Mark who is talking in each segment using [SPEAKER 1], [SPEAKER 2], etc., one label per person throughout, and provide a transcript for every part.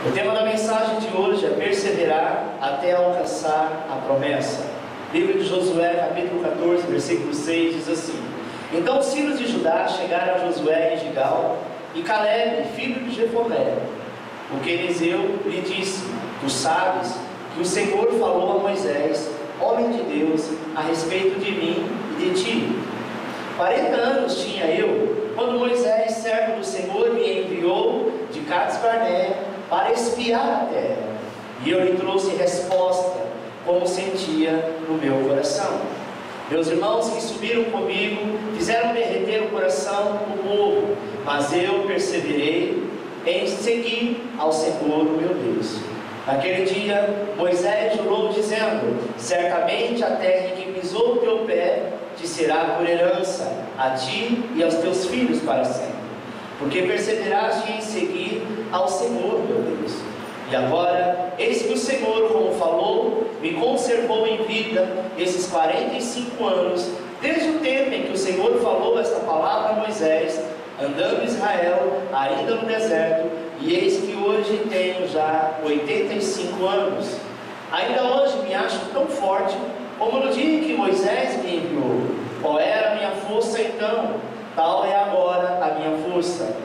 [SPEAKER 1] O tema da mensagem de hoje é perseverar até alcançar a promessa. Livro de Josué, capítulo 14, versículo 6, diz assim: Então os filhos de Judá chegaram a Josué em Gigal, e Caleb, filho de Jefoné, o quenezeu, lhe disse: Tu sabes que o Senhor falou a Moisés, homem de Deus, a respeito de mim e de ti. 40 anos tinha eu, quando Moisés, servo do Senhor, me enviou de Cades Barnea para espiar a terra, e eu lhe trouxe resposta, como sentia no meu coração. Meus irmãos que subiram comigo fizeram derreter o coração do povo, mas eu perseverei em seguir ao Senhor, meu Deus. Naquele dia, Moisés jurou dizendo: Certamente a terra em que pisou o teu pé te será por herança, a ti e aos teus filhos para sempre, porque perseveraste em seguir ao Senhor, meu Deus. E agora, eis que o Senhor, como falou, me conservou em vida esses 45 anos, desde o tempo em que o Senhor falou esta palavra a Moisés, andando Israel ainda no deserto, e eis que hoje tenho já 85 anos. Ainda hoje me acho tão forte como no dia em que Moisés me enviou. Qual era a minha força então? Tal é agora a minha força,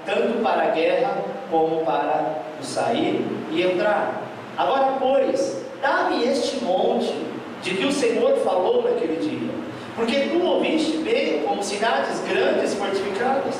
[SPEAKER 1] tanto para a guerra como para o sair e entrar. Agora, pois, dá-me este monte de que o Senhor falou naquele dia, porque tu ouviste bem como cidades grandes fortificadas.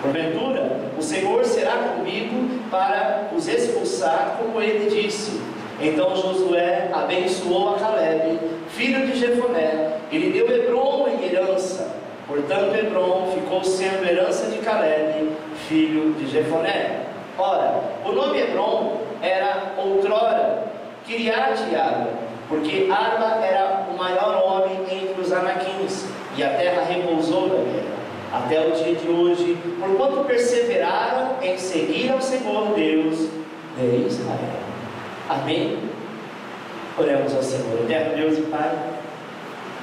[SPEAKER 1] Porventura, o Senhor será comigo para os expulsar, como ele disse. Então Josué abençoou a Caleb, filho de Jefoné, e lhe deu Hebrom em herança. Portanto, Hebrom ficou sendo herança de Caleb, filho de Jefoné. Ora, o nome Hebrom era outrora Kiriat-Arba, porque Arba era o maior homem entre os anaquins, e a terra repousou da guerra, até o dia de hoje, porquanto perseveraram em seguir ao Senhor Deus de Israel. Amém? Oremos ao Senhor. Eterno Deus e Pai,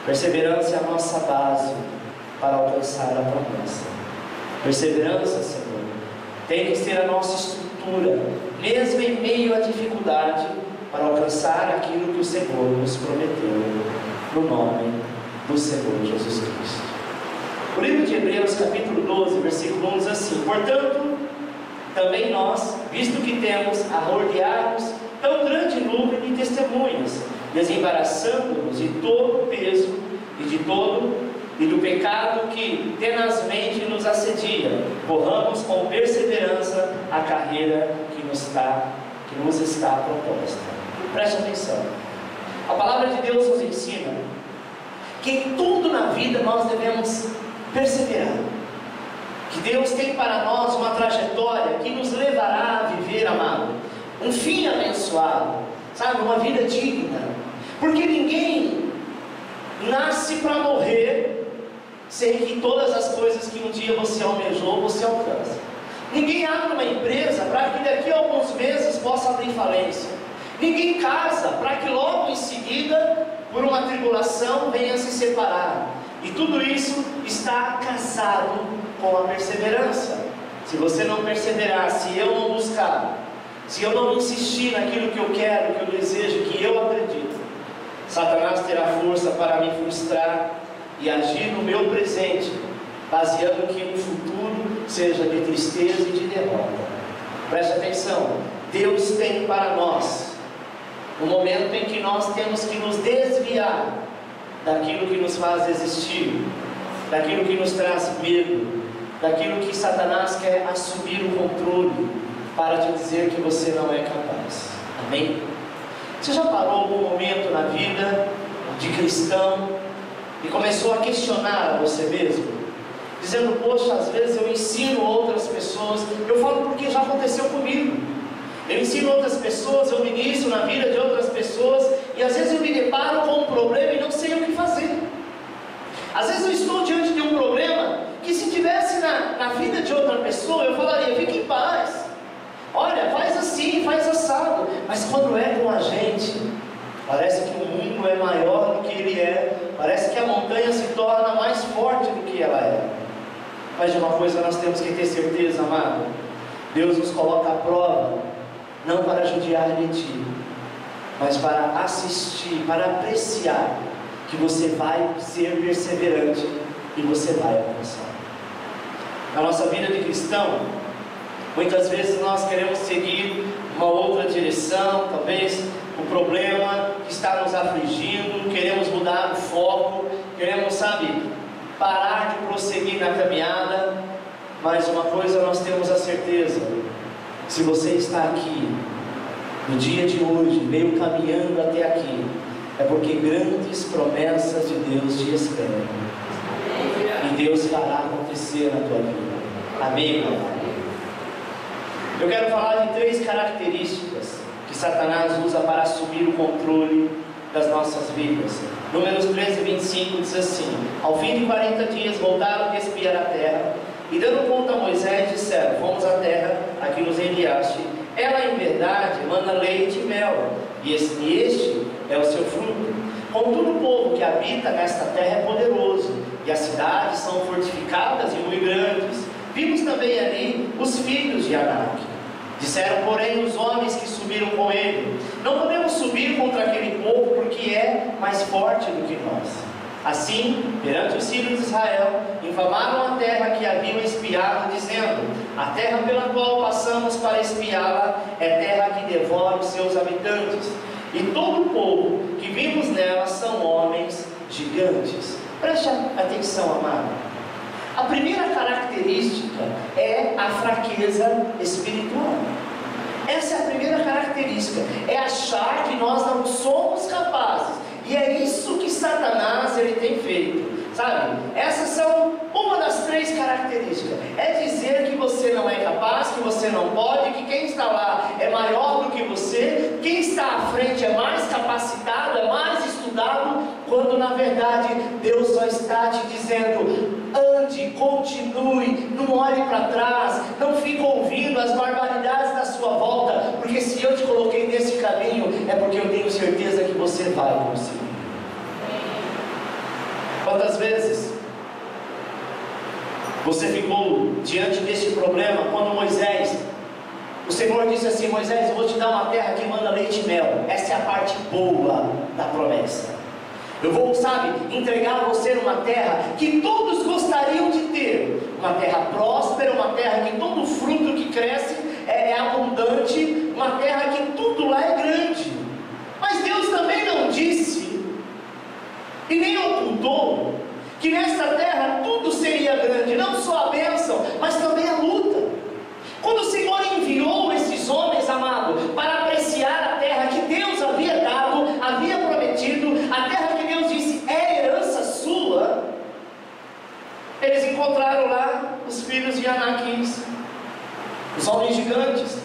[SPEAKER 1] perseverança é a nossa base para alcançar a promessa. Perseverança, Senhor, tem que ser a nossa estrutura, mesmo em meio à dificuldade, para alcançar aquilo que o Senhor nos prometeu, no nome do Senhor Jesus Cristo. O livro de Hebreus, capítulo 12, versículo 1 diz assim: Portanto, também nós, visto que temos a rodear-nos tão grande número de testemunhas, desembaraçando-nos de todo o peso e do pecado que tenazmente nos assedia, corramos com perseverança a carreira que nos está proposta. Preste atenção. A palavra de Deus nos ensina que em tudo na vida nós devemos perseverar, que Deus tem para nós uma trajetória que nos levará a viver, amado, um fim abençoado, sabe, uma vida digna, porque ninguém nasce para morrer sem que todas as coisas que um dia você almejou, você alcança. Ninguém abre uma empresa para que daqui a alguns meses possa abrir falência. Ninguém casa para que logo em seguida, por uma tribulação, venha se separar. E tudo isso está casado com a perseverança. Se você não perseverar, se eu não buscar, se eu não insistir naquilo que eu quero, que eu desejo, que eu acredito, Satanás terá força para me frustrar e agir no meu presente, baseando que no futuro seja de tristeza e de derrota. Preste atenção, Deus tem para nós um momento em que nós temos que nos desviar daquilo que nos faz existir, daquilo que nos traz medo, daquilo que Satanás quer assumir o controle para te dizer que você não é capaz. Amém? Você já parou algum momento na vida de cristão e começou a questionar a você mesmo, dizendo: poxa, às vezes eu ensino outras pessoas, eu falo porque já aconteceu comigo, eu ensino outras pessoas, eu ministro na vida de outras pessoas, e às vezes eu me deparo com um problema e não sei o que fazer. Às vezes eu estou diante de um problema que, se tivesse na vida de outra pessoa, eu falaria: fique em paz, olha, faz assim, faz assado. Mas quando é com a gente, parece que o mundo é maior do que ele é, parece que a montanha se torna mais forte do que ela é. Mas de uma coisa nós temos que ter certeza, amado: Deus nos coloca à prova não para judiar de ti, mas para assistir, para apreciar que você vai ser perseverante e você vai alcançar. Na nossa vida de cristão, muitas vezes nós queremos seguir uma outra direção, talvez o problema que está nos afligindo, queremos mudar o foco, queremos, parar de prosseguir na caminhada, mas uma coisa nós temos a certeza: se você está aqui, no dia de hoje, veio caminhando até aqui, é porque grandes promessas de Deus te esperam, e Deus fará acontecer na tua vida. Amém, meu irmão? Eu quero falar de 3 características que Satanás usa para assumir o controle das nossas vidas. Números 13, 25 diz assim: ao fim de 40 dias voltaram a espiar a terra, e dando conta a Moisés, disseram: fomos à terra a que nos enviaste. Ela em verdade manda leite e mel, e este é o seu fruto. Contudo, o povo que habita nesta terra é poderoso, e as cidades são fortificadas e muito grandes. Vimos também ali os filhos de Anak. Disseram, porém, os homens que subiram com ele: não podemos subir contra aquele povo, porque é mais forte do que nós. Assim, perante os filhos de Israel, infamaram a terra que haviam espiado, dizendo: a terra pela qual passamos para espiá-la é terra que devora os seus habitantes, e todo o povo que vimos nela são homens gigantes. Preste atenção, amado. A primeira característica é a fraqueza espiritual. Essa é a primeira característica, é achar que nós não somos capazes. E é isso que Satanás tem feito, essas são uma das 3 características. É dizer que você não é capaz, que você não pode, que quem está lá é maior do que você, quem está à frente é mais capacitado, é mais estudado, quando na verdade Deus só está te dizendo: ande, continue, não olhe para trás, não fique ouvindo as barbaridades da sua volta, porque se eu te coloquei nesse caminho, é porque eu tenho certeza que você vai conseguir. Quantas vezes você ficou diante deste problema, quando o Senhor disse assim: Moisés, eu vou te dar uma terra que manda leite e mel. Essa é a parte boa da promessa. Eu vou, entregar a você uma terra que todos gostariam de ter, uma terra próspera, uma terra que todo fruto que cresce é abundante, uma terra que tudo lá é grande. Mas Deus também não disse e nem ocultou que nesta terra tudo seria grande, não só a bênção, mas também a luta. Quando o Senhor enviou esses homens, amado, para apreciar a terra que Deus havia dado, havia prometido, a terra que Deus disse é herança sua, eles encontraram lá os filhos de Anaquins, os homens gigantes.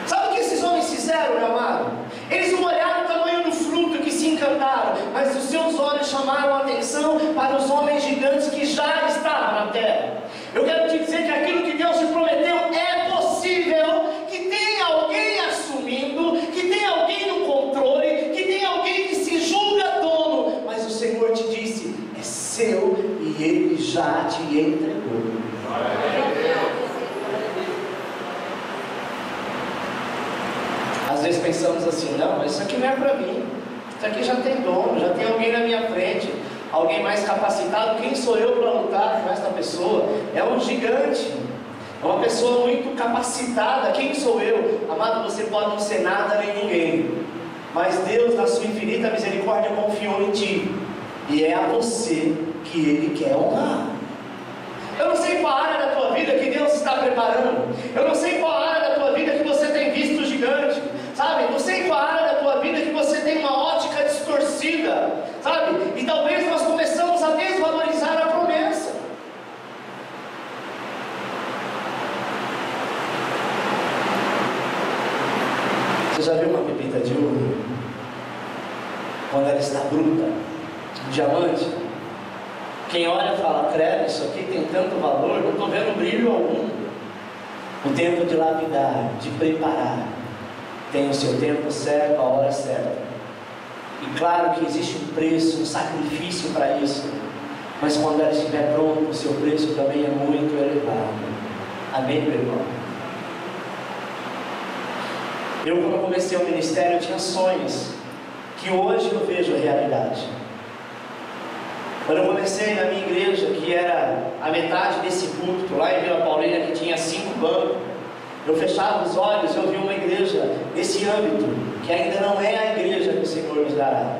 [SPEAKER 1] Sabe o que esses homens fizeram, meu amado? Eles não olharam o tamanho do fruto que se encantaram, mas os seus olhos chamaram a atenção para os homens gigantes que já estavam na terra. Eu quero te dizer que aquilo que Deus te prometeu é possível, que tem alguém assumindo, que tem alguém no controle, que tem alguém que se julga dono, mas o Senhor te disse: é seu e Ele já te entregou. Às vezes pensamos assim: não, mas isso aqui não é para mim, isso aqui já tem dono, já tem alguém na minha frente, alguém mais capacitado. Quem sou eu para lutar com esta pessoa? É um gigante, é uma pessoa muito capacitada. Quem sou eu? Amado, você pode não ser nada nem ninguém, mas Deus, na sua infinita misericórdia, confiou em ti, e é a você que Ele quer honrar. Eu não sei qual área da tua vida que Deus está preparando, eu não sei qual área da tua vida que você tem visto gigante, não sei qual área da tua vida que você tem uma ótica distorcida, e talvez nós começamos a desvalorizar a promessa. Você já viu uma pepita de ouro? Quando ela está bruta, um diamante, quem olha fala: credo, isso aqui tem tanto valor, não estou vendo brilho algum. O tempo de lapidar, de preparar, tem o seu tempo certo, a hora certa. E claro que existe um preço, um sacrifício para isso, mas quando ela estiver pronta, o seu preço também é muito elevado. Amém, meu irmão? Eu, quando comecei o ministério, eu tinha sonhos que hoje eu vejo a realidade. Quando eu comecei na minha igreja, que era a metade desse púlpito, lá em Vila Paulina, que tinha 5 bancos, eu fechava os olhos e eu vi uma igreja nesse âmbito, que ainda não é a igreja que o Senhor nos dará.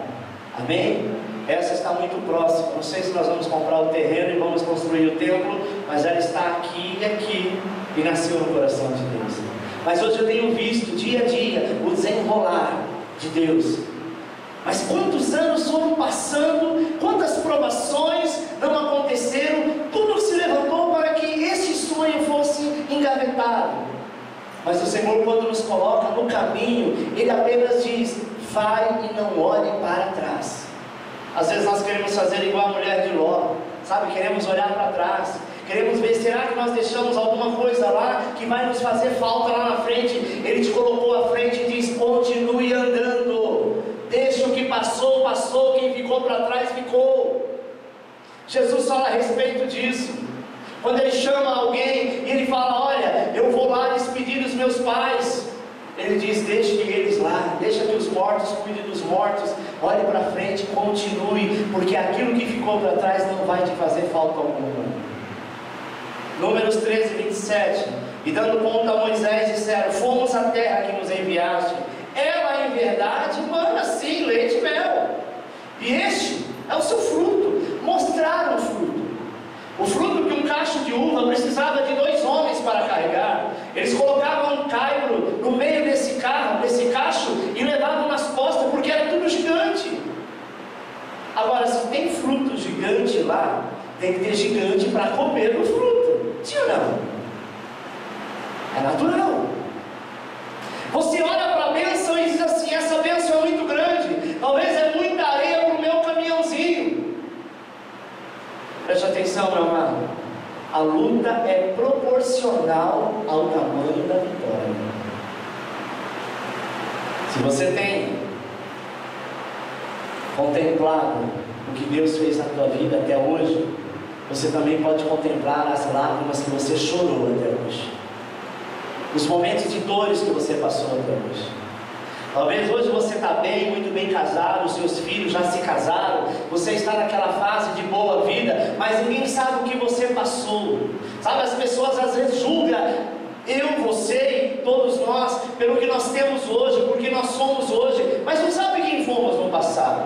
[SPEAKER 1] Amém? Essa está muito próxima. Não sei se nós vamos comprar o terreno e vamos construir o templo, mas ela está aqui e aqui, e nasceu no coração de Deus. Mas hoje eu tenho visto dia a dia o desenrolar de Deus. Mas quantos anos foram passando, quantas provações não aconteceram, tudo se levantou para que esse sonho fosse engavetado. Mas o Senhor, quando nos coloca no caminho, Ele apenas diz: vai e não olhe para trás. Às vezes nós queremos fazer igual a mulher de Ló, sabe? Queremos olhar para trás, queremos ver, será que nós deixamos alguma coisa lá que vai nos fazer falta lá na frente? Ele te colocou à frente e diz: continue andando, deixa o que passou, passou, quem ficou para trás, ficou. Jesus fala a respeito disso, quando Ele chama alguém e Ele fala: olha, eu vou lá despedir dos meus pais. Ele diz: deixe eles lá, deixa que os mortos cuidem dos mortos, olhe para frente, continue, porque aquilo que ficou para trás não vai te fazer falta alguma. Números 13, 27. E dando conta a Moisés, disseram: fomos à terra que nos enviaste, ela em verdade mana sim leite e mel, e este é o seu fruto. Mostraram o fruto. O fruto que um cacho de uva precisava de 2 homens para carregar. Eles colocavam um caibro no meio desse cacho, e levavam nas costas, porque era tudo gigante. Agora, se tem fruto gigante lá, tem que ter gigante para comer do fruto. Sim ou não? É natural. Você olha para a bênção e diz assim: essa bênção é muito grande, talvez é muita areia para o meu caminhãozinho. Preste atenção, meu amado. A luta é proporcional ao tamanho da vitória. Se você tem contemplado o que Deus fez na tua vida até hoje, você também pode contemplar as lágrimas que você chorou até hoje, os momentos de dores que você passou até hoje. Talvez hoje você está bem, muito bem casado, os seus filhos já se casaram, você está naquela fase de boa vida, mas ninguém sabe o que você passou. Sabe, as pessoas às vezes julgam eu, você e todos nós pelo que nós temos hoje, porque nós somos hoje, mas não sabe quem fomos no passado.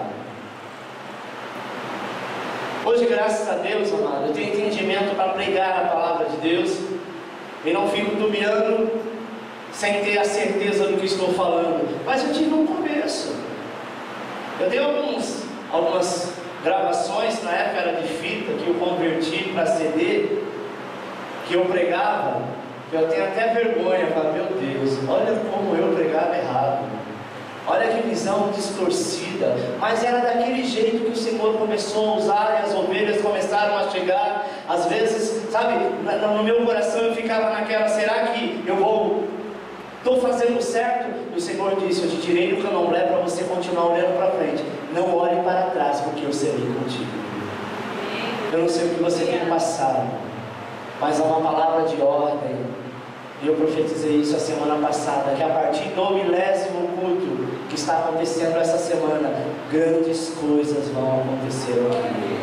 [SPEAKER 1] Hoje, graças a Deus, amado, eu tenho entendimento para pregar a palavra de Deus e não fico duvidando sem ter a certeza do que estou falando. Mas eu tive um começo. Eu tenho algumas gravações, na época era de fita, que eu converti para CD, que eu pregava. Eu tenho até vergonha, eu falo: meu Deus, olha como eu pregava errado, olha que visão distorcida. Mas era daquele jeito que o Senhor começou a usar, e as ovelhas começaram a chegar. Às vezes, sabe, no meu coração eu ficava naquela: será que estou fazendo certo? E o Senhor disse: eu te tirei do candomblé para você continuar olhando para frente, não olhe para trás, porque eu serei contigo. Eu não sei o que você tem passado, mas há uma palavra de ordem. E eu profetizei isso a semana passada, que a partir do 10º culto que está acontecendo essa semana, grandes coisas vão acontecer aqui.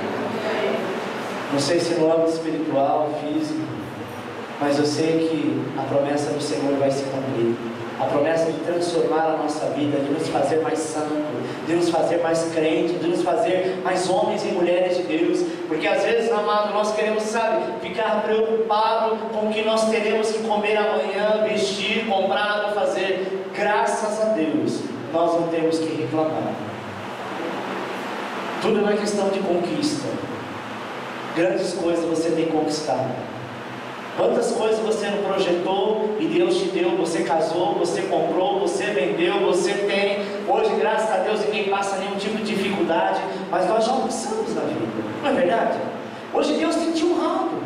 [SPEAKER 1] Não sei se no âmbito espiritual, físico, mas eu sei que a promessa do Senhor vai se cumprir. A promessa de transformar a nossa vida, de nos fazer mais santos, de nos fazer mais crentes, de nos fazer mais homens e mulheres de Deus. Porque às vezes, amado, nós queremos, sabe, ficar preocupado com o que nós teremos que comer amanhã, vestir, comprar, fazer. Graças a Deus, nós não temos que reclamar. Tudo é uma questão de conquista. Grandes coisas você tem conquistado. Quantas coisas você não projetou e Deus te deu? Você casou, você comprou, você vendeu, você tem. Hoje, graças a Deus, ninguém passa nenhum tipo de dificuldade, mas nós já passamos na vida, não é verdade? Hoje Deus tem te honrado.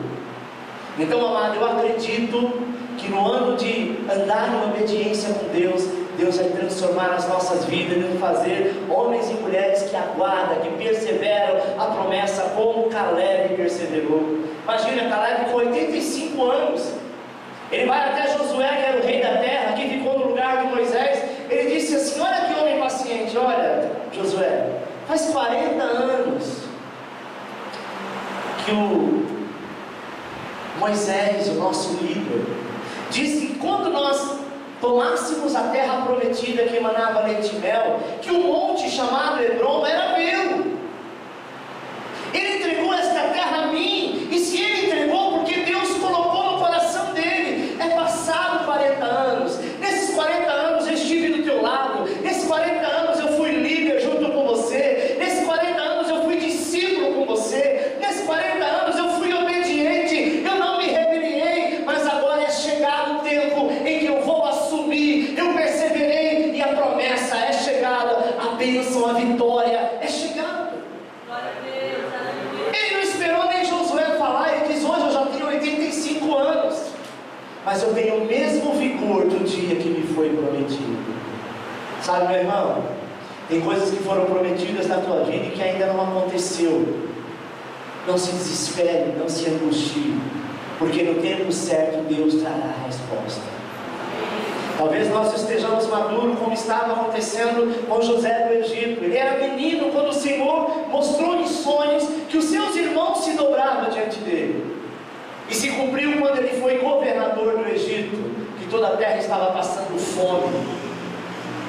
[SPEAKER 1] Então, amado, eu acredito que no ano de andar em obediência com Deus, Deus vai transformar as nossas vidas e nos fazer homens e mulheres que aguardam, que perseveram a promessa, como Caleb perseverou. Imagina, Caleb com 85 anos, ele vai até Josué, que era o rei da terra, que ficou no lugar de Moisés, 40 anos que o Moisés, o nosso líder, disse que quando nós tomássemos a terra prometida que emanava leite e mel, que um monte chamado Hebrom era meu. Ele entregou esta terra a mim, e se ele entregou, porque Deus colocou no coração dele. É passado 40 anos, nesses 40 anos eu estive do teu lado, nesses 40 anos eu fui líder junto com você, nesses 40 anos eu fui discípulo com você, nesses 40 anos eu fui obediente, eu não me rebeliei, mas agora é chegado o tempo em que eu vou assumir, eu perseverei, e a promessa é chegada, a bênção, a vitória é chegada. Ele não esperou nem Josué falar, ele diz: hoje eu já tenho 85 anos, mas eu tenho o mesmo vigor do dia que me foi prometido. Sabe, meu irmão, tem coisas que foram prometidas na tua vida e que ainda não aconteceu. Não se desespere, não se angustie, porque no tempo certo Deus trará a resposta. Talvez nós estejamos maduros, como estava acontecendo com José do Egito. Ele era menino quando o Senhor mostrou em sonhos que os seus irmãos se dobravam diante dele. E se cumpriu quando ele foi governador do Egito, que toda a terra estava passando fome.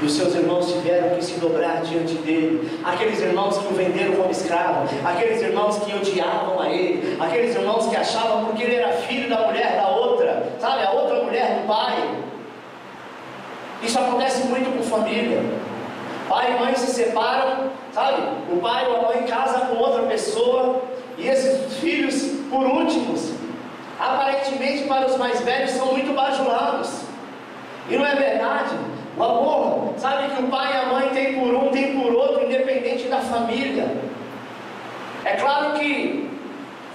[SPEAKER 1] E os seus irmãos tiveram que se dobrar diante dele. Aqueles irmãos que o venderam como escravo, aqueles irmãos que odiavam a ele, aqueles irmãos que achavam porque ele era filho da mulher da outra, sabe, a outra mulher do pai. Isso acontece muito com família. Pai e mãe se separam, sabe? O pai ou a mãe casa com outra pessoa, e esses filhos, por últimos, aparentemente para os mais velhos, são muito bajulados. E não é verdade? O amor, sabe, que o pai e a mãe têm por um, tem por outro, independente da família. É claro que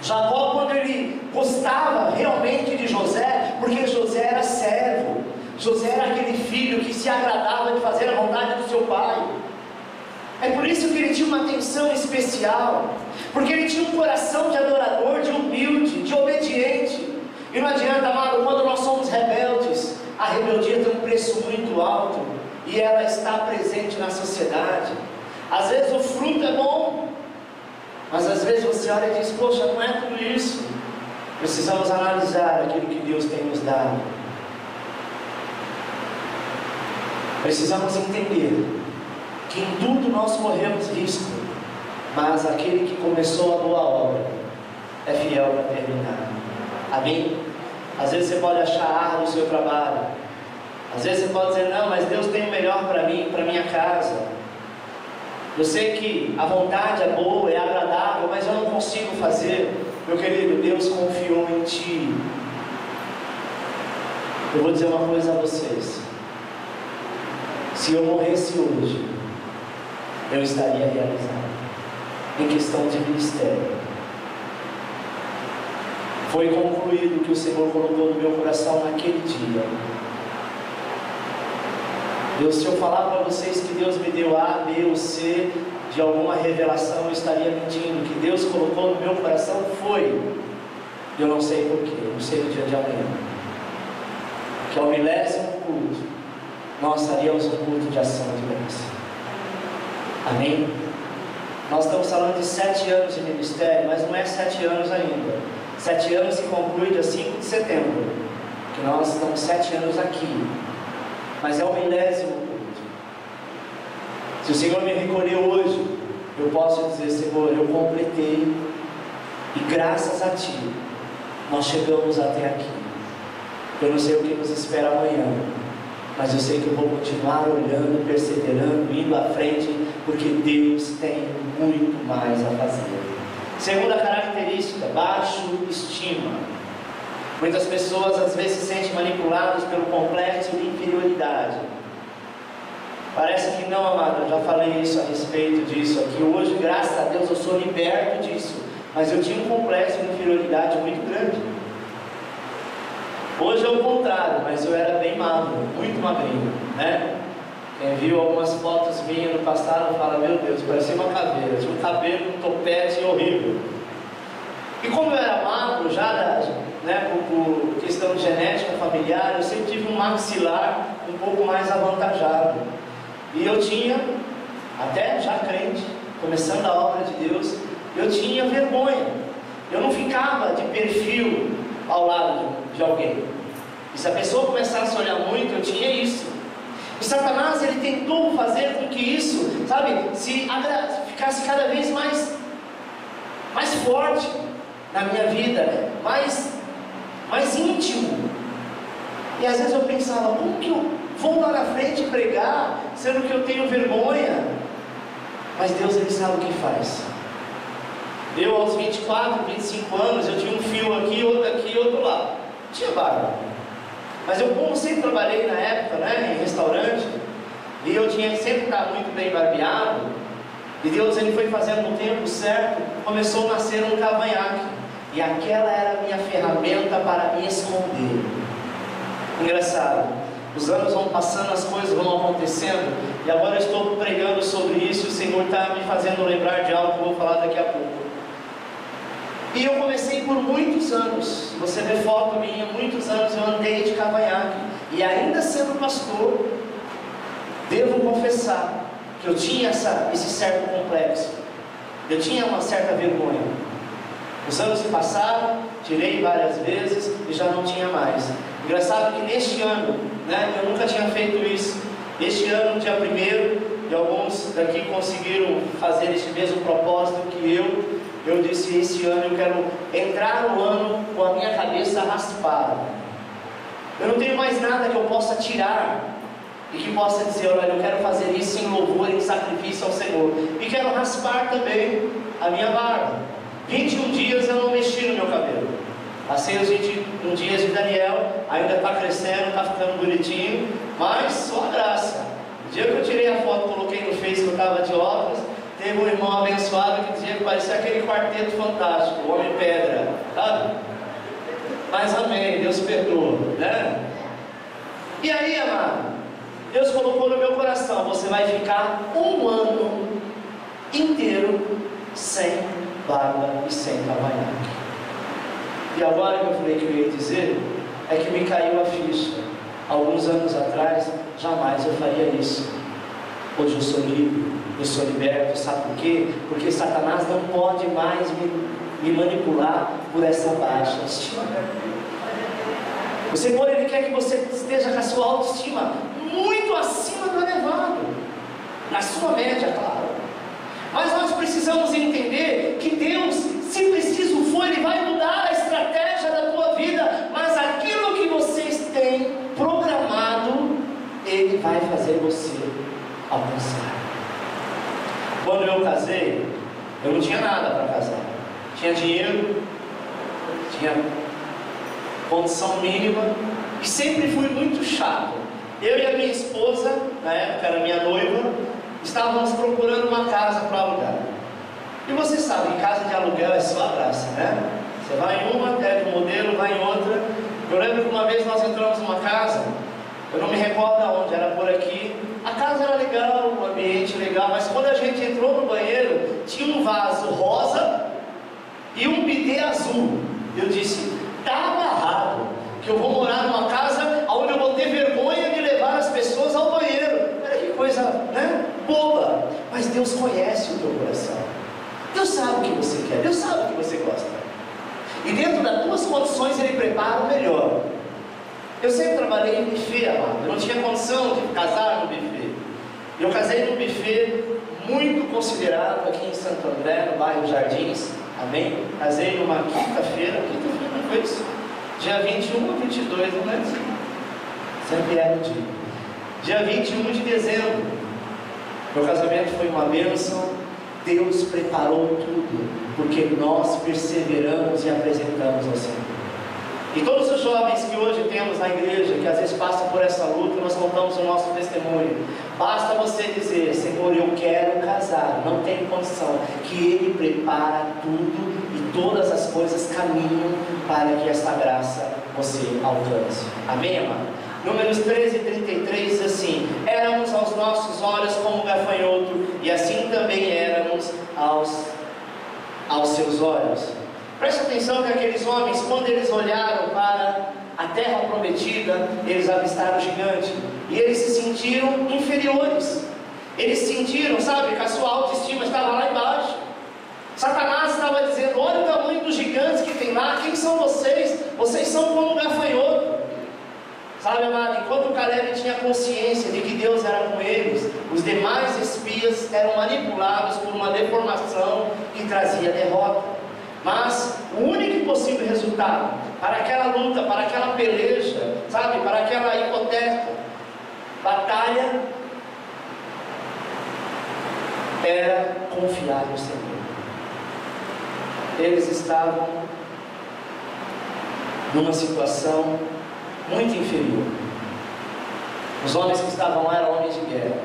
[SPEAKER 1] Jacó, quando ele gostava realmente de José, porque José era servo, José era aquele filho que se agradava de fazer a vontade do seu pai. É por isso que ele tinha uma atenção especial, porque ele tinha um coração de adorador, de humilde, de obediente. E não adianta, amado, quando nós somos rebeldes, a rebeldia tem um preço muito alto, e ela está presente na sociedade. Às vezes o fruto é bom, mas às vezes você olha e diz: poxa, não é tudo isso. Precisamos analisar aquilo que Deus tem nos dado. Precisamos entender que em tudo nós corremos risco, mas aquele que começou a boa obra é fiel para terminar. Amém? Às vezes você pode achar árduo o seu trabalho, às vezes você pode dizer: não, mas Deus tem o melhor para mim, para minha casa. Eu sei que a vontade é boa, é agradável, mas eu não consigo fazer. Meu querido, Deus confiou em ti. Eu vou dizer uma coisa a vocês: se eu morresse hoje, eu estaria realizado em questão de ministério. Foi concluído o que o Senhor colocou no meu coração naquele dia. Deus, se eu falar para vocês que Deus me deu A, B ou C de alguma revelação, eu estaria mentindo. O que Deus colocou no meu coração foi, eu não sei porquê, não sei no dia de amanhã, que ao milésimo culto nós faríamos um culto de ação de graça. Amém? Nós estamos falando de 7 anos de ministério, mas não é 7 anos ainda. 7 anos se conclui dia 5 de setembro, que nós estamos 7 anos aqui, mas é o milésimo culto. Se o Senhor me recolheu hoje, eu posso dizer: Senhor, eu completei, e graças a Ti nós chegamos até aqui. Eu não sei o que nos espera amanhã, mas eu sei que eu vou continuar olhando, perseverando, indo à frente, porque Deus tem muito mais a fazer. Segunda característica: baixo estima. Muitas pessoas às vezes se sentem manipuladas pelo complexo de inferioridade. Parece que não, amado, eu já falei isso a respeito disso aqui. Hoje, graças a Deus, eu sou liberto disso, mas eu tinha um complexo de inferioridade muito grande. Hoje é o contrário, mas eu era bem magro, muito magrinho, né? Quem viu algumas fotos minhas no passado fala: meu Deus, parecia uma caveira, tinha um cabelo, um topete horrível. E como eu era magro, já né, por questão genética familiar, eu sempre tive um maxilar um pouco mais avantajado. E eu tinha, até já crente, começando a obra de Deus, eu tinha vergonha. Eu não ficava de perfil ao lado de alguém. E se a pessoa começasse a olhar muito, eu tinha isso. E Satanás, ele tentou fazer com que isso, sabe, ficasse cada vez mais forte na minha vida, mais íntimo. E às vezes eu pensava, como que eu vou lá na frente pregar, sendo que eu tenho vergonha? Mas Deus, ele sabe o que faz. Eu aos 24, 25 anos, eu tinha um fio aqui, outro lá. Tinha barba. Mas eu, como sempre trabalhei na época, né, em restaurante, e eu tinha que sempre estar muito bem barbeado, e Deus, ele foi fazendo no tempo certo, começou a nascer um cavanhaque, e aquela era a minha ferramenta para me esconder. Engraçado, os anos vão passando, as coisas vão acontecendo, e agora eu estou pregando sobre isso, e o Senhor está me fazendo lembrar de algo que eu vou falar daqui a pouco. E eu comecei por muitos anos, você vê foto minha, muitos anos eu andei de cavanhaque, e ainda sendo pastor, devo confessar que eu tinha esse certo complexo, eu tinha uma certa vergonha. Os anos se passaram, tirei várias vezes e já não tinha mais. Engraçado que neste ano, né, eu nunca tinha feito isso. Este ano, dia 1º, e alguns daqui conseguiram fazer este mesmo propósito que eu disse, esse ano eu quero entrar no ano com a minha cabeça raspada. Eu não tenho mais nada que eu possa tirar e que possa dizer, olha, eu quero fazer isso em louvor, em sacrifício ao Senhor. E quero raspar também a minha barba. 21 dias eu não mexi no meu cabelo. Passei os 21 dias de Daniel, ainda está crescendo, está ficando bonitinho, mas só a graça. O dia que eu tirei a foto, coloquei no Face que eu estava de óculos, teve um irmão abençoado que dizia que parecia aquele quarteto fantástico, o Homem-Pedra, sabe? Mas amém, Deus perdoa, né? E aí, amado, Deus colocou no meu coração, você vai ficar um ano inteiro sem barba e sem cavanhaque. E agora que eu falei que eu ia dizer, é que me caiu a ficha. Alguns anos atrás, jamais eu faria isso. Hoje eu sou livre, eu sou liberto, sabe por quê? Porque Satanás não pode mais me manipular por essa baixa estima. O Senhor, ele quer que você esteja com a sua autoestima muito acima do elevado, na sua média, claro. Mas nós precisamos entender que Deus, se preciso for, Ele vai mudar a estratégia da tua vida, mas aquilo que vocês têm programado, Ele vai fazer você alcançar. Quando eu casei, eu não tinha nada para casar. Tinha dinheiro, tinha condição mínima, e sempre fui muito chato. Eu e a minha esposa, na época era minha noiva, estávamos procurando uma casa para alugar. E você sabe, em casa de aluguel é só a graça, né? Você vai em uma, pega um modelo, vai em outra. Eu lembro que uma vez nós entramos numa casa, eu não me recordo aonde, era por aqui. A casa era legal, o ambiente legal, mas quando a gente entrou no banheiro, tinha um vaso rosa e um bidê azul. Eu disse, tá amarrado, que eu vou morar numa casa onde eu vou ter vergonha de levar as pessoas ao banheiro. Olha que coisa, né, boba. Mas Deus conhece o teu coração. Deus sabe o que você quer, Deus sabe o que você gosta. E dentro das tuas condições Ele prepara o melhor. Eu sempre trabalhei em buffet, amado. Eu não tinha condição de casar no buffet. Eu casei num buffet muito considerado aqui em Santo André, no bairro Jardins. Amém? Casei numa quinta-feira não foi isso? Dia 21 ou 22, não é isso? Sempre era o dia. Dia 21 de dezembro. Meu casamento foi uma bênção. Deus preparou tudo, porque nós perseveramos e apresentamos ao Senhor. E todos os jovens que hoje temos na igreja, que às vezes passam por essa luta, nós contamos o nosso testemunho. Basta você dizer, Senhor, eu quero casar, não tenho condição, que Ele prepara tudo e todas as coisas caminham para que esta graça você alcance. Amém, amado? Números 13:33 diz assim: éramos aos nossos olhos como um gafanhoto, e assim também éramos aos seus olhos. Preste atenção que aqueles homens, quando eles olharam para a terra prometida, eles avistaram o gigante, e eles se sentiram inferiores. Eles sentiram, sabe, que a sua autoestima estava lá embaixo. Satanás estava dizendo: olha o tamanho dos gigantes que tem lá, quem são vocês? Vocês são como um gafanhoto. Sabe, amado, enquanto Caleb tinha consciência de que Deus era com eles, os demais espias eram manipulados por uma deformação que trazia derrota. Mas o único e possível resultado para aquela luta, para aquela peleja, sabe, para aquela hipotética batalha, era confiar no Senhor. Eles estavam numa situação muito inferior. Os homens que estavam lá eram homens de guerra.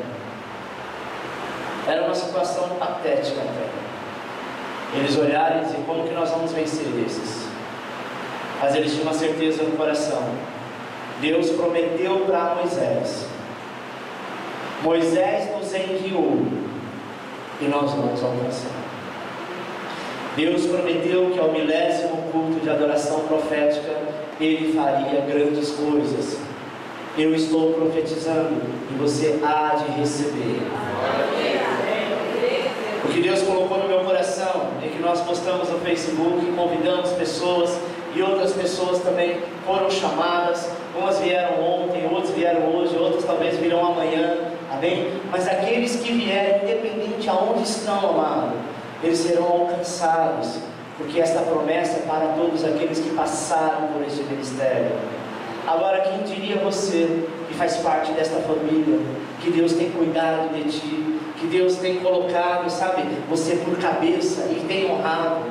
[SPEAKER 1] Era uma situação patética até. Eles olharam e diziam: como que nós vamos vencer esses? Mas eles tinham uma certeza no coração. Deus prometeu para Moisés: Moisés nos enviou e nós vamos alcançar. Deus prometeu que ao 10º culto de adoração profética Ele faria grandes coisas. Eu estou profetizando e você há de receber. O que Deus colocou no meu coração é que nós postamos no Facebook, convidamos pessoas, e outras pessoas também foram chamadas. Umas vieram ontem, outras vieram hoje, outras talvez virão amanhã, amém? Mas aqueles que vierem, independente aonde estão, amado, eles serão alcançados, porque esta promessa é para todos aqueles que passaram por este ministério. Agora, quem diria você, que faz parte desta família, que Deus tem cuidado de ti, que Deus tem colocado, sabe, você por cabeça e tem honrado.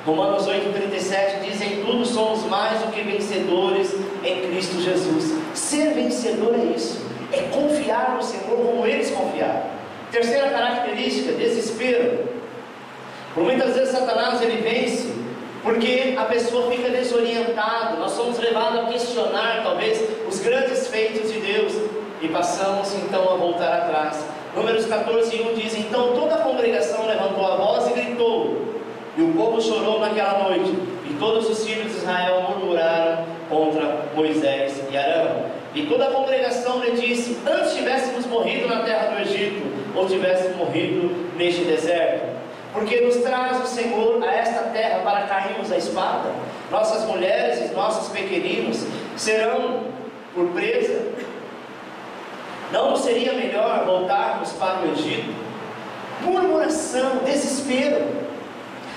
[SPEAKER 1] Romanos 8,37 diz: em tudo somos mais do que vencedores em Cristo Jesus. Ser vencedor é isso, é confiar no Senhor como eles confiaram. Terceira característica: desespero. Por muitas vezes Satanás ele vence porque a pessoa fica desorientada. Nós somos levados a questionar talvez os grandes feitos de Deus e passamos então a voltar atrás. Números 14:1 diz: então toda a congregação levantou a voz e gritou, e o povo chorou naquela noite, e todos os filhos de Israel murmuraram contra Moisés e Arão. E toda a congregação lhe disse: antes tivéssemos morrido na terra do Egito, ou tivéssemos morrido neste deserto, porque nos traz o Senhor a esta terra para cairmos a espada. Nossas mulheres e nossos pequeninos serão por presa. Não seria melhor voltarmos para o Egito? Murmuração, desespero.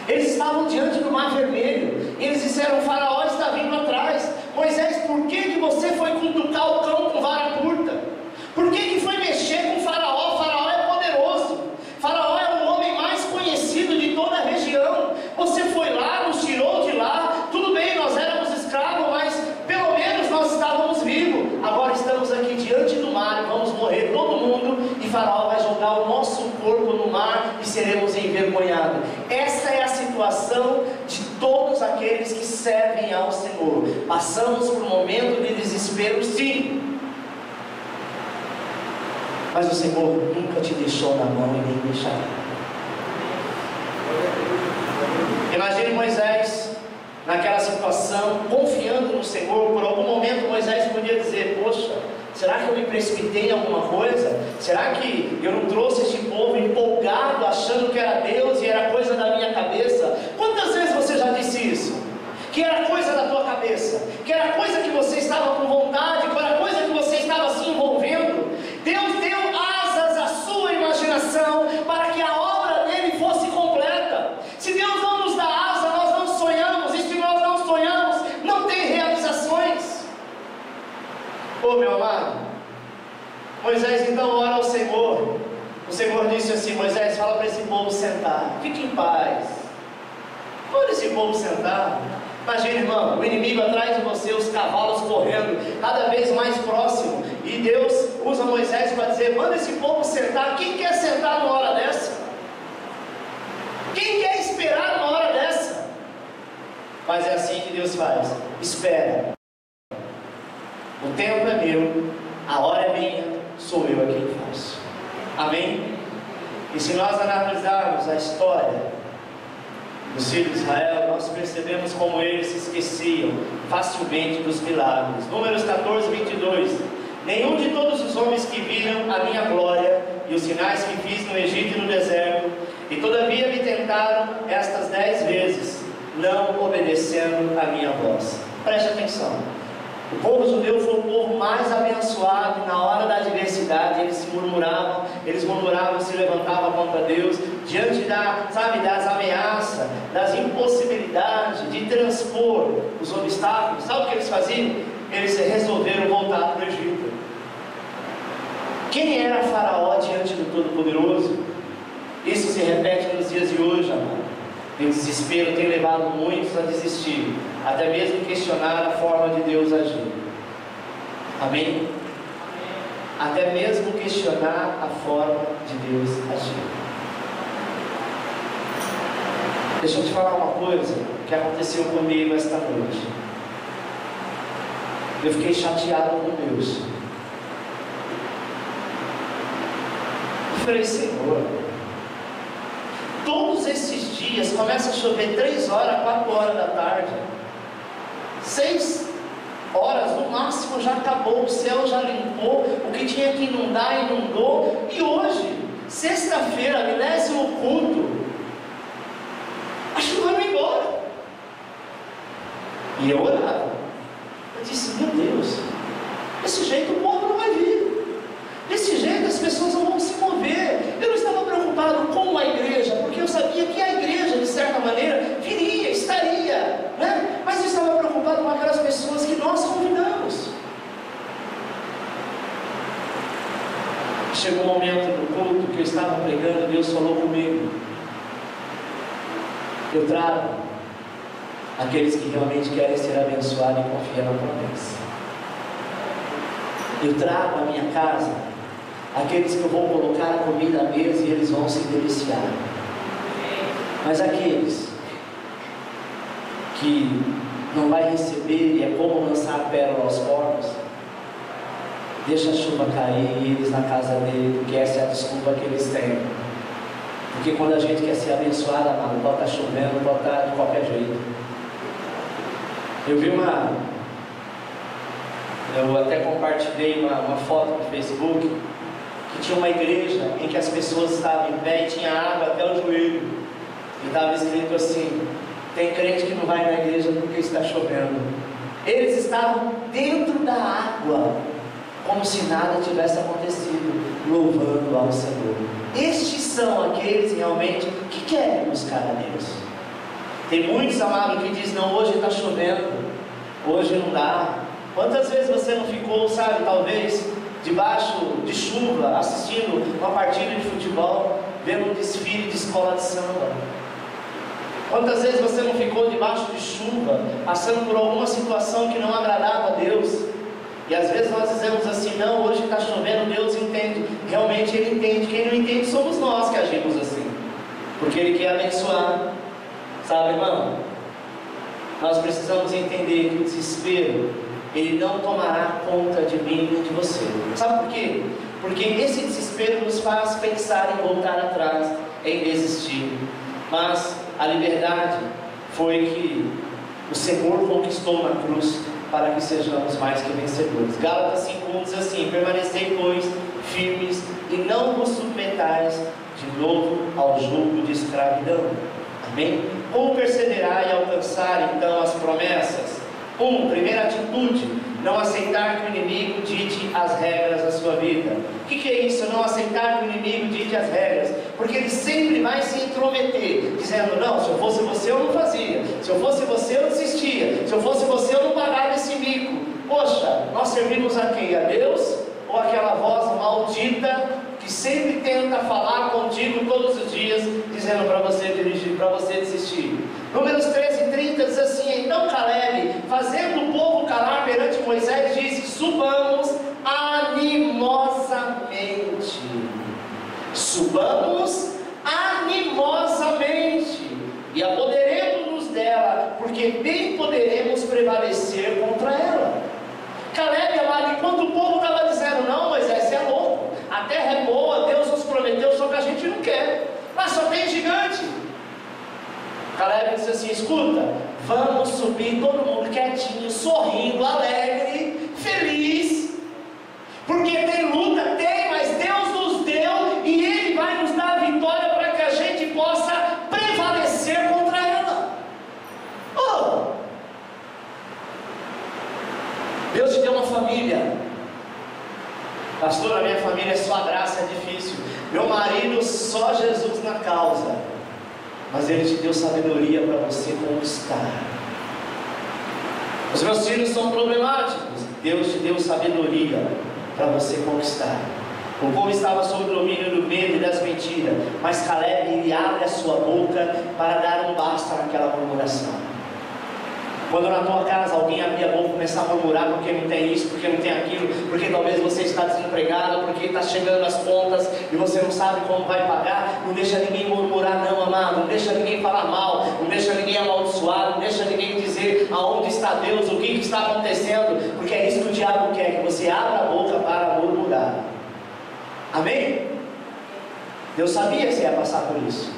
[SPEAKER 1] Eles estavam diante do Mar Vermelho. Eles disseram: o faraó está vindo atrás. Moisés, por que você foi cutucar o cão com vara curta? Por que foi mexer com o faraó? O faraó é poderoso. O faraó é o homem mais conhecido de toda a região. Você foi lá, nos tirou de lá. Tudo bem, nós éramos escravos, mas pelo menos nós estávamos vivos. Agora estamos aqui diante do mar e vamos morrer todo mundo, e faraó vai jogar o nosso corpo no mar e seremos envergonhados. Essa é a situação de todos aqueles que servem ao Senhor. Passamos por um momento de desespero, sim, mas o Senhor nunca te deixou na mão e nem deixará. Imagine Moisés naquela situação, confiando no Senhor. Por algum momento Moisés podia dizer: poxa, será que eu me precipitei em alguma coisa? Será que eu não trouxe este povo empolgado, achando que era Deus e era coisa da minha cabeça? Quantas vezes você já disse isso? Que era coisa da tua cabeça, que era coisa que você estava com vontade, que era coisa que você estava se envolvendo. Deus deu asas à sua imaginação para que a obra dele fosse completa. Se Deus não nos dá asa, nós não sonhamos, e se nós não sonhamos, não tem realizações. Oh, meu amado, Moisés então ora ao Senhor. O Senhor disse assim: Moisés, fala para esse povo sentar, fique em paz. Manda esse povo sentar. Imagina, irmão, o inimigo atrás de você, os cavalos correndo, cada vez mais próximo, e Deus usa Moisés para dizer: manda esse povo sentar. Quem quer sentar numa hora dessa? Quem quer esperar numa hora dessa? Mas é assim que Deus faz: espera. O tempo é meu, a hora é minha, sou eu a quem faço. Amém? E se nós analisarmos a história dos filhos de Israel, nós percebemos como eles se esqueciam facilmente dos milagres. Números 14:22. Nenhum de todos os homens que viram a minha glória e os sinais que fiz no Egito e no deserto, e todavia me tentaram estas 10 vezes, não obedecendo a minha voz. Preste atenção. O povo judeu foi o povo mais abençoado, e na hora da adversidade eles murmuravam, se levantavam contra Deus, diante das ameaças, das impossibilidades de transpor os obstáculos. Sabe o que eles faziam? Eles resolveram voltar para o Egito. Quem era Faraó diante do Todo-Poderoso? Isso se repete nos dias de hoje, amado. E o desespero tem levado muitos a desistir, até mesmo questionar a forma de Deus agir. Amém? Até mesmo questionar a forma de Deus agir. Deixa eu te falar uma coisa que aconteceu comigo esta noite. Eu fiquei chateado com Deus. Eu falei, Senhor, todos esses dias começa a chover 3 horas, 4 horas da tarde, 6 horas no máximo já acabou, o céu já limpou, o que tinha que inundar, inundou, e hoje, sexta-feira, 10º culto, a chuva vai embora. E eu orava, eu disse, meu Deus, desse jeito o povo não vai vir, desse jeito as pessoas não vão se mover. Eu não estava preocupado com a igreja, porque eu sabia que a igreja, de certa maneira, viria, estaria, né? Mas eu estava preocupado com aquelas pessoas que nós convidamos. Chegou um momento no culto que eu estava pregando, Deus falou comigo, eu trago aqueles que realmente querem ser abençoados e confiar na promessa. Eu trago a minha casa aqueles que eu vou colocar a comida à mesa e eles vão se deliciar. Mas aqueles que não vai receber, e é como lançar a pérola aos porcos, deixa a chuva cair e eles na casa dele, porque essa é a desculpa que eles têm. Porque quando a gente quer ser abençoado, amado, pode estar chovendo, pode estar de qualquer jeito. Eu vi eu até compartilhei uma foto no Facebook, que tinha uma igreja em que as pessoas estavam em pé e tinha água até o joelho, e estava escrito assim, tem crente que não vai na igreja porque está chovendo. Eles estavam dentro da água, como se nada tivesse acontecido, louvando ao Senhor. Estes são aqueles realmente que querem buscar a Deus. Tem muitos, amados, que dizem, não, hoje está chovendo, hoje não dá. Quantas vezes você não ficou, sabe, talvez debaixo de chuva, assistindo uma partida de futebol, vendo um desfile de escola de samba? Quantas vezes você não ficou debaixo de chuva, passando por alguma situação que não agradava a Deus? E às vezes nós dizemos assim, não, hoje está chovendo, Deus entende. Realmente Ele entende. Quem não entende somos nós que agimos assim, porque Ele quer abençoar. Sabe, irmão, nós precisamos entender que o desespero, ele não tomará conta de mim nem de você. Sabe por quê? Porque esse desespero nos faz pensar em voltar atrás, em desistir. Mas a liberdade foi que o Senhor conquistou na cruz para que sejamos mais que vencedores. Gálatas 5:1 diz assim, permanecei, pois, firmes e não vos submetais de novo ao jugo de escravidão. Amém? Como perseverar e alcançar então as promessas? Primeira atitude, não aceitar que o inimigo dite as regras da sua vida. O que é isso? Não aceitar que o inimigo dite as regras, porque ele sempre vai se intrometer, dizendo, não, se eu fosse você eu não fazia, se eu fosse você eu desistia, se eu fosse você eu não pagava esse mico. Poxa, nós servimos a quem? A Deus? Ou aquela voz maldita que sempre tenta falar contigo todos os dias, dizendo para você dirigir, para você desistir? Números 13:30 diz assim, então Caleb, fazendo o povo calar perante Moisés, disse, subamos animosamente. Subamos animosamente e apoderemos-nos dela, porque bem poderemos prevalecer contra ela. Caleb, amado, enquanto o povo estava dizendo, não, Moisés, você é louco, a terra é boa, Deus nos prometeu, só que a gente não quer, mas só tem gigante. Caleb disse assim, escuta, vamos subir todo mundo quietinho, sorrindo, alegre, feliz, porque tem luta, tem, mas Deus nos deu, e família. Pastor, a minha família é só graça, é difícil. Meu marido, só Jesus na causa. Mas Ele te deu sabedoria para você conquistar. Os meus filhos são problemáticos. Deus te deu sabedoria para você conquistar. O povo estava sob o domínio do medo e das mentiras, mas Caleb, ele abre a sua boca para dar um basta naquela murmuração. Quando na tua casa alguém abrir a boca e começar a murmurar porque não tem isso, porque não tem aquilo, porque talvez você está desempregado, porque está chegando as contas e você não sabe como vai pagar, não deixa ninguém murmurar não, amado, não deixa ninguém falar mal, não deixa ninguém amaldiçoar, não deixa ninguém dizer aonde está Deus, o que está acontecendo, porque é isso que o diabo quer, que você abra a boca para murmurar. Amém? Deus sabia que você ia passar por isso,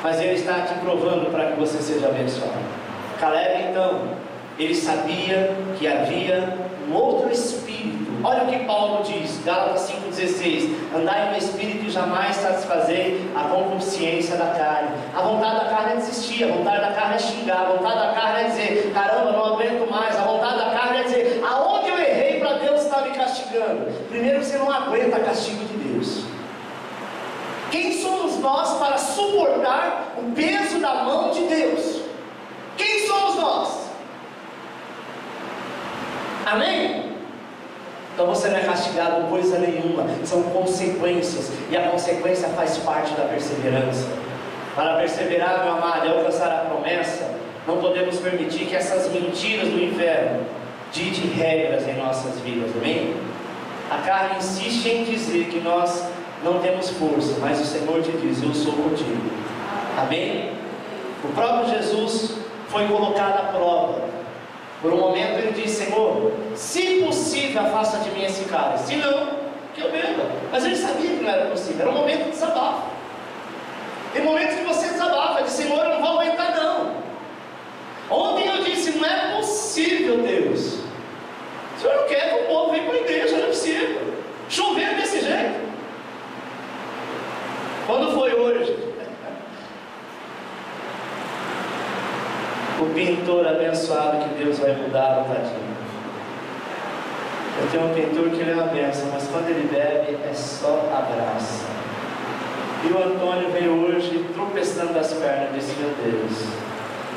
[SPEAKER 1] mas Ele está te provando para que você seja abençoado. Caleb, então, ele sabia que havia um outro espírito. Olha o que Paulo diz, Gálatas 5,16: andai no espírito e jamais satisfazei a concupiscência da carne. A vontade da carne é desistir, a vontade da carne é xingar, a vontade da carne é dizer, caramba, não aguento mais. A vontade da carne é dizer, aonde eu errei para Deus estar me castigando? Primeiro, você não aguenta castigo de Deus. Quem somos nós para suportar o peso da mão de Deus? Quem somos nós? Amém? Então você não é castigado por coisa nenhuma, são consequências, e a consequência faz parte da perseverança. Para perseverar, meu amado, e alcançar a promessa, não podemos permitir que essas mentiras do inferno ditem regras em nossas vidas, amém? A carne insiste em dizer que nós não temos força, mas o Senhor te diz, eu sou contigo, amém? O próprio Jesus foi colocado à prova. Por um momento ele disse, Senhor, se possível afasta de mim esse cálice, se não, que eu beba. Mas ele sabia que não era possível, era um momento de desabafo. Tem momentos que você desabafa, diz, Senhor, eu não vou aguentar não. Ontem eu disse, não é possível, Deus. O Senhor não quer que o povo venha para a igreja, não é possível. Chover desse jeito. Quando foi hoje? O pintor abençoado que Deus vai mudar o tadinho. Eu tenho um pintor que ele é uma benção, mas quando ele bebe é só abraço. E o Antônio veio hoje tropeçando das pernas e disse, meu Deus,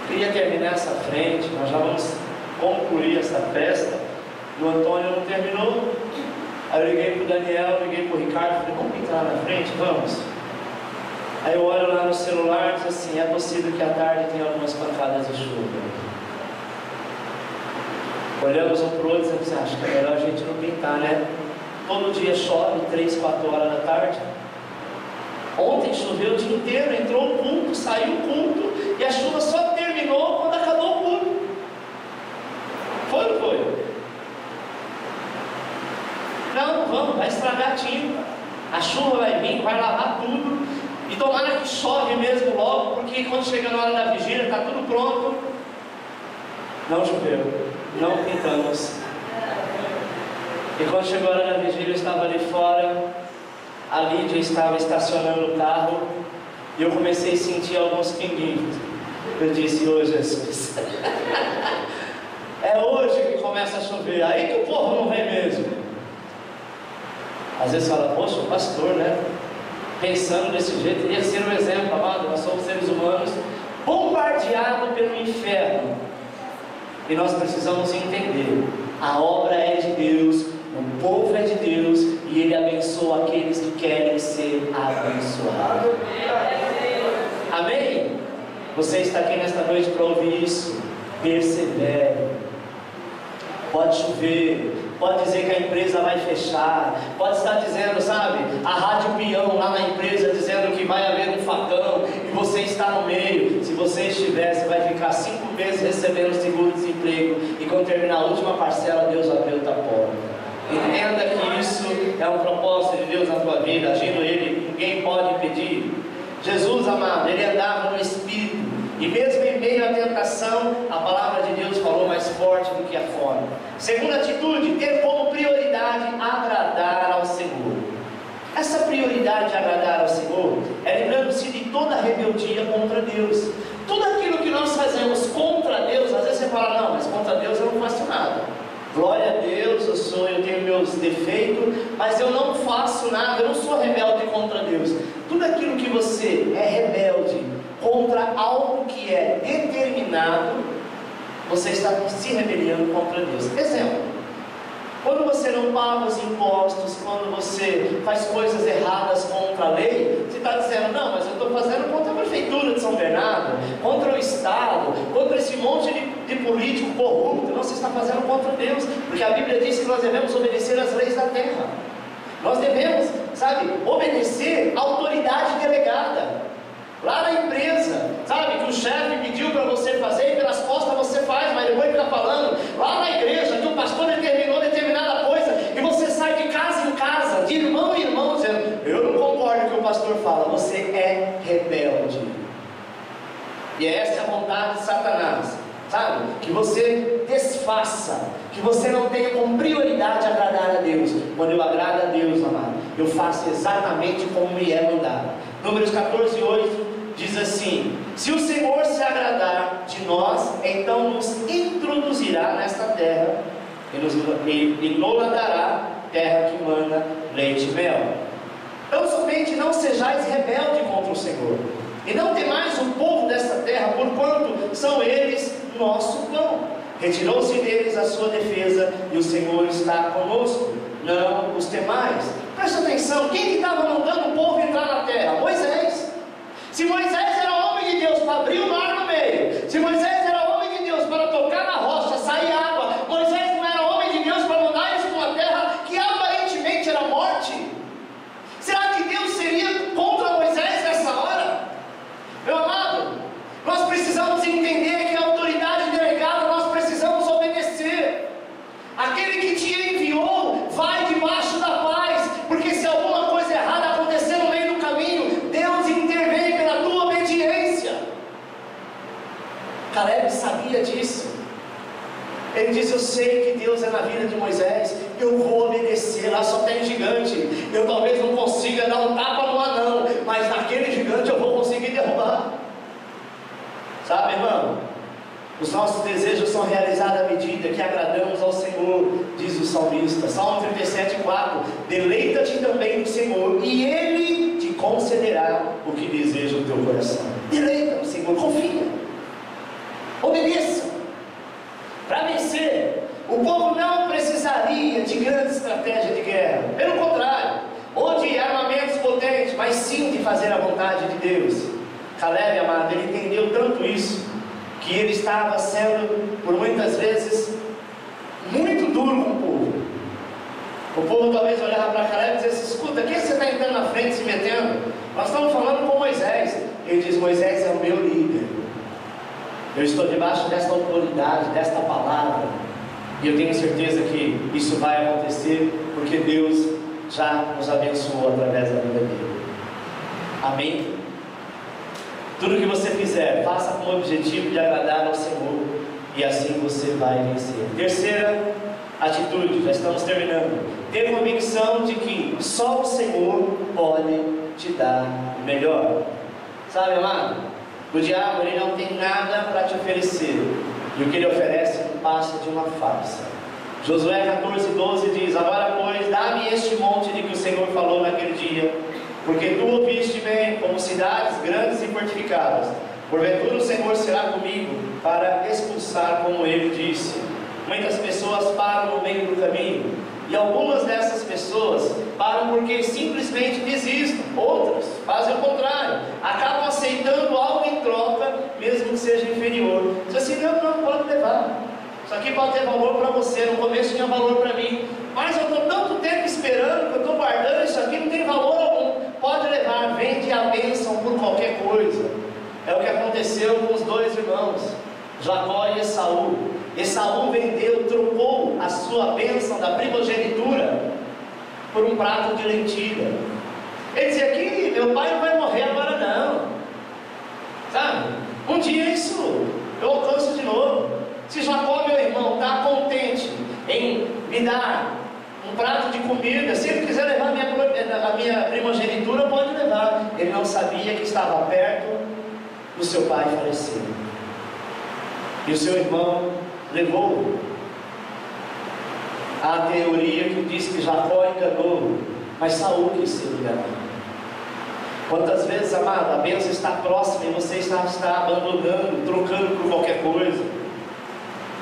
[SPEAKER 1] queria terminar essa frente, nós já vamos concluir essa festa. E o Antônio não terminou. Aí eu liguei para o Daniel, liguei para o Ricardo, falei, vamos pintar lá na frente, vamos. Aí eu olho lá no celular e diz assim, é possível que à tarde tenha algumas pancadas de chuva. Olhamos um para o outro e dizemos, acho que é melhor a gente não pintar, né? Todo dia chove, 3, 4 horas da tarde. Ontem choveu o dia inteiro, entrou o culto, saiu o culto, e a chuva só terminou quando acabou o culto. Foi ou não foi? Não vamos, vai estragar a tinta. A chuva vai vir, vai lavar tudo. E tomara que chove mesmo logo, porque quando chega na hora da vigília, está tudo pronto. Não choveu, não pintamos. E quando chegou a hora da vigília, eu estava ali fora, a Lídia estava estacionando o carro, e eu comecei a sentir alguns pinguinhos. Eu disse, ô Jesus, é hoje que começa a chover, aí que o povo não vem mesmo. Às vezes fala, poxa, o pastor, né? Pensando desse jeito, ia ser um exemplo, amado. Nós somos seres humanos bombardeados pelo inferno, e nós precisamos entender, a obra é de Deus, o povo é de Deus, e Ele abençoa aqueles que querem ser abençoados. Amém? Você está aqui nesta noite para ouvir isso. Persevere. Pode chover, pode dizer que a empresa vai fechar, pode estar dizendo, sabe, a rádio peão lá na empresa dizendo que vai haver um facão e você está no meio. Se você estiver, você vai ficar 5 meses recebendo seguro-desemprego, e quando terminar a última parcela, Deus abriu outra porta. Entenda que isso é um propósito de Deus na tua vida, agindo Ele, ninguém pode impedir. Jesus, amado, Ele andava no Espírito, e mesmo em meio à tentação, a palavra de Deus falou mais forte do que a fome. Segunda atitude, ter como prioridade agradar ao Senhor. Essa prioridade de agradar ao Senhor é lembrando-se de toda a rebeldia contra Deus. Tudo aquilo que nós fazemos contra Deus, às vezes você fala, não, mas contra Deus eu não faço nada. Glória a Deus. eu tenho meus defeitos, mas eu não faço nada, eu não sou rebelde contra Deus. Tudo aquilo que você é rebelde contra algo que é determinado, você está se rebelando contra Deus. Exemplo: quando você não paga os impostos, quando você faz coisas erradas contra a lei, você está dizendo: não, mas eu estou fazendo contra a prefeitura de São Bernardo, contra o Estado, contra esse monte de político corrupto. Não, você está fazendo contra Deus, porque a Bíblia diz que nós devemos obedecer às leis da terra. Nós devemos, obedecer à autoridade delegada. Lá na empresa, que o chefe pediu para você fazer e pelas costas você faz, mas depois fica falando. Lá na igreja, que o pastor determinou determinada coisa e você sai de casa em casa, de irmão em irmão, dizendo: eu não concordo com o que o pastor fala. Você é rebelde. E essa é a vontade de Satanás, que você desfaça, que você não tenha como prioridade agradar a Deus. Quando eu agrado a Deus, amado, eu faço exatamente como me é mandado. Números 14:8 diz assim: se o Senhor se agradar de nós, então nos introduzirá nesta terra e nos dará terra que manda leite e mel. Então somente não sejais rebelde contra o Senhor, e não temais o povo desta terra, porquanto são eles nosso pão. Retirou-se deles a sua defesa, e o Senhor está conosco. Não os temais. Presta atenção: quem que estava mandando o povo entrar na terra? Moisés. Se Moisés era homem de Deus para abrir o mar no meio, se Moisés era homem de Deus para tocar na rocha, sair água, Moisés não era homem de Deus para mandar eles para uma terra que aparentemente era morte? Será que Deus seria contra Moisés nessa hora? Meu amado, nós precisamos entender que a autoridade delegada nós precisamos obedecer. Aquele que te enviou vai debaixo da paz, porque se alguma coisa errada acontecer no meio do caminho, Deus intervém pela tua obediência. Caleb sabia disso. Ele disse: eu sei que Deus é na vida de Moisés, eu vou obedecer. Lá só tem gigante, eu talvez não consiga dar um tapa no anão, mas naquele gigante eu vou conseguir derrubar. Irmão, os nossos desejos são realizados à medida que agradamos ao Senhor, diz o salmista. Salmo 37:4: deleita-te também no Senhor, e Ele te concederá o que deseja o teu coração. Deleita no Senhor, confia, obedeça. Para vencer, o povo não precisaria de grande estratégia de guerra, pelo contrário, ou de armamentos potentes, mas sim de fazer a vontade de Deus. Caleb, amado, ele entendeu tanto isso, que ele estava sendo, por muitas vezes, muito duro com o povo. O povo talvez olhava para Caleb e dissesse: escuta, quem você está entrando na frente, se metendo? Nós estamos falando com Moisés. Ele diz: Moisés é o meu líder, eu estou debaixo desta autoridade, desta palavra, e eu tenho certeza que isso vai acontecer, porque Deus já nos abençoou através da vida dele. Amém? Tudo que você fizer, faça com o objetivo de agradar ao Senhor, e assim você vai vencer. Terceira atitude, já estamos terminando: ter convicção de que só o Senhor pode te dar o melhor. Amado, o diabo ele não tem nada para te oferecer, e o que ele oferece não passa de uma farsa. Josué 14:12 diz: agora pois, dá-me este monte de que o Senhor falou naquele dia, porque tu ouviste bem, como cidades grandes e fortificadas. Porventura o Senhor será comigo para expulsar, como ele disse. Muitas pessoas param no meio do caminho, e algumas dessas pessoas param porque simplesmente desistem. Outras fazem o contrário, acabam aceitando algo em troca, mesmo que seja inferior. Diz assim: não pode levar, isso aqui pode ter valor para você, no começo tinha valor para mim, mas eu estou tanto tempo esperando, que eu estou guardando isso aqui, não tem valor algum. Pode levar, vende a bênção por qualquer coisa. É o que aconteceu com os dois irmãos, Jacó e Esaú. Esaú vendeu, trocou a sua bênção da primogenitura por um prato de lentilha. Ele dizia: aqui, meu pai não vai morrer agora não, um dia isso eu alcanço de novo. Se Jacó, meu irmão, está contente em me dar um prato de comida, se ele quiser levar a minha primogenitura, pode levar. Ele não sabia que estava perto do seu pai falecer, e o seu irmão levou. Há a teoria que diz que Jacó enganou, mas Saul quis ser enganado. Quantas vezes, amado, a bênção está próxima e você está abandonando, trocando por qualquer coisa,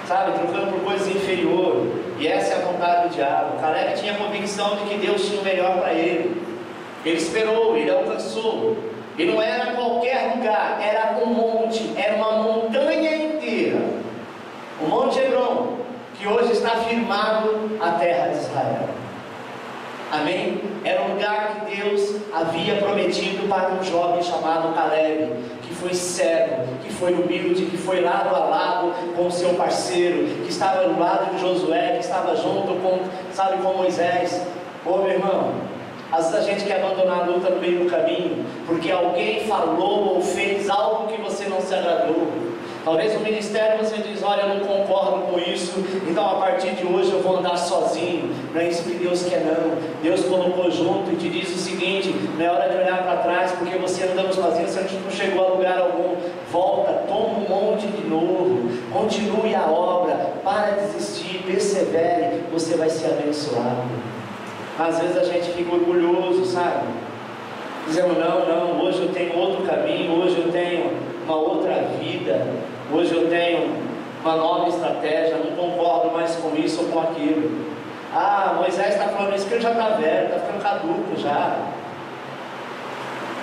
[SPEAKER 1] sabe, trocando por coisas inferiores, e essa é a vontade do diabo. Caleb tinha a convicção de que Deus tinha o melhor para ele. Ele esperou, ele alcançou, e não era qualquer lugar, era um monte, era uma montanha inteira, o Monte Hebron, que hoje está firmado a terra de Israel. Amém? Era um lugar que Deus havia prometido para um jovem chamado Caleb, que foi cego, que foi humilde, que foi lado a lado com o seu parceiro, que estava no lado de Josué, que estava junto com Moisés. Ô meu irmão, às vezes a gente quer abandonar a luta no meio do caminho, porque alguém falou ou fez algo que você não se agradou. Talvez no ministério você diz: olha, eu não concordo com isso, então a partir de hoje eu vou andar sozinho. Não é isso que Deus quer, não. Deus colocou junto e te diz o seguinte: não é hora de olhar para trás, porque você andando sozinho, você não chegou a lugar algum. Volta, toma um monte de novo, continue a obra, para de desistir, persevere, você vai ser abençoado. Às vezes a gente fica orgulhoso, sabe? Dizendo: não, hoje eu tenho outro caminho, hoje eu tenho uma outra vida, hoje eu tenho uma nova estratégia, não concordo mais com isso ou com aquilo. Moisés está falando isso porque ele já está velho, está ficando caduco já.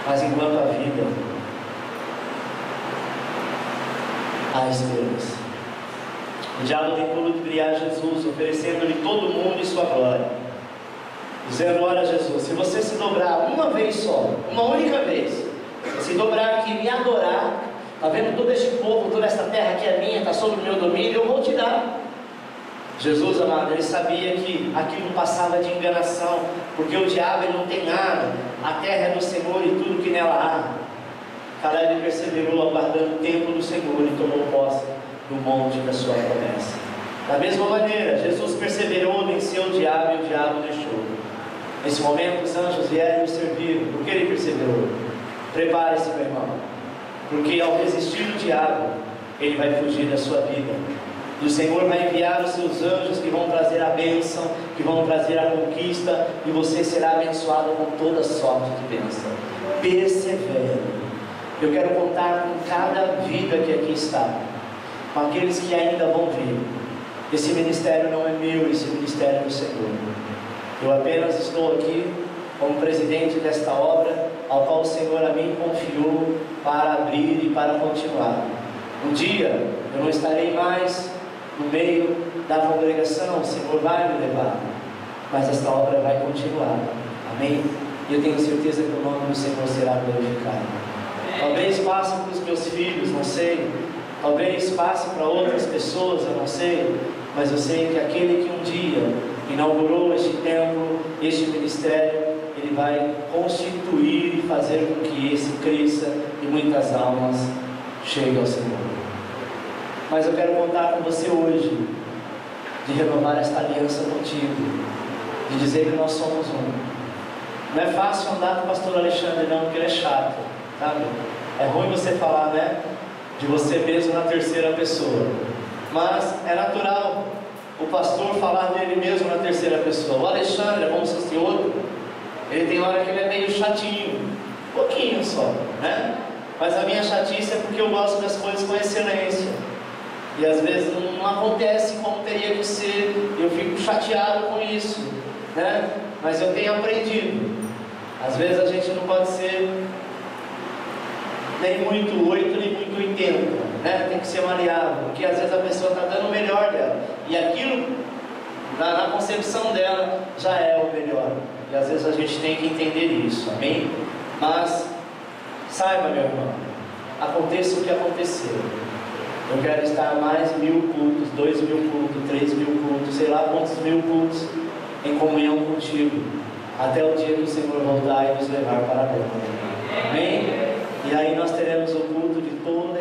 [SPEAKER 1] Mas enquanto a vida, há esperança. O diabo tentou ludibriar Jesus, oferecendo-lhe todo mundo e sua glória, dizendo: olha Jesus, se você se dobrar uma vez só, uma única vez, se dobrar aqui e me adorar, está vendo todo este povo, toda esta terra que é minha, está sob o meu domínio, eu vou te dar. Jesus, amado, ele sabia que aquilo passava de enganação, porque o diabo ele não tem nada, a terra é do Senhor e tudo que nela há. Caleb perseverou aguardando o tempo do Senhor e tomou posse do monte da sua promessa. Da mesma maneira, Jesus perseverou, venceu o diabo e o diabo deixou. Nesse momento os anjos vieram e o serviram. Por que ele perseverou? Prepare-se, meu irmão, porque ao resistir o diabo, ele vai fugir da sua vida. E o Senhor vai enviar os seus anjos que vão trazer a bênção, que vão trazer a conquista, e você será abençoado com toda sorte de bênção. Persevere. Eu quero contar com cada vida que aqui está, com aqueles que ainda vão vir. Esse ministério não é meu, esse ministério é do Senhor. Eu apenas estou aqui como presidente desta obra, ao qual o Senhor a mim confiou para abrir e para continuar. Um dia eu não estarei mais no meio da congregação, o Senhor vai me levar, mas esta obra vai continuar. Amém? E eu tenho certeza que o nome do Senhor será glorificado. Talvez passe para os meus filhos, não sei. Talvez passe para outras pessoas, eu não sei. Mas eu sei que aquele que um dia inaugurou este templo, este ministério, ele vai constituir e fazer com que esse cresça e muitas almas cheguem ao Senhor. Mas eu quero contar com você hoje, de renovar esta aliança contigo, de dizer que nós somos um. Não é fácil andar com o pastor Alexandre não, porque ele é chato, sabe? É ruim você falar, né, de você mesmo na terceira pessoa, mas é natural o pastor falar dele mesmo na terceira pessoa. O Alexandre, como se fosse outro, ele tem hora que ele é meio chatinho, um pouquinho só, né? Mas a minha chatice é porque eu gosto das coisas com excelência, e às vezes não acontece como teria que ser, eu fico chateado com isso, né? Mas eu tenho aprendido, às vezes a gente não pode ser nem muito 8, nem muito 80, né? Tem que ser maleável, porque às vezes a pessoa está dando o melhor dela, e aquilo, na concepção dela, já é o melhor, e às vezes a gente tem que entender isso, amém? Mas, saiba, meu irmão, aconteça o que acontecer, eu quero estar mais 1000 cultos, 2000 cultos, 3000 cultos, sei lá quantos 1000 cultos, em comunhão contigo, até o dia que o Senhor voltar e nos levar para a glória, amém? E aí nós teremos o culto de toda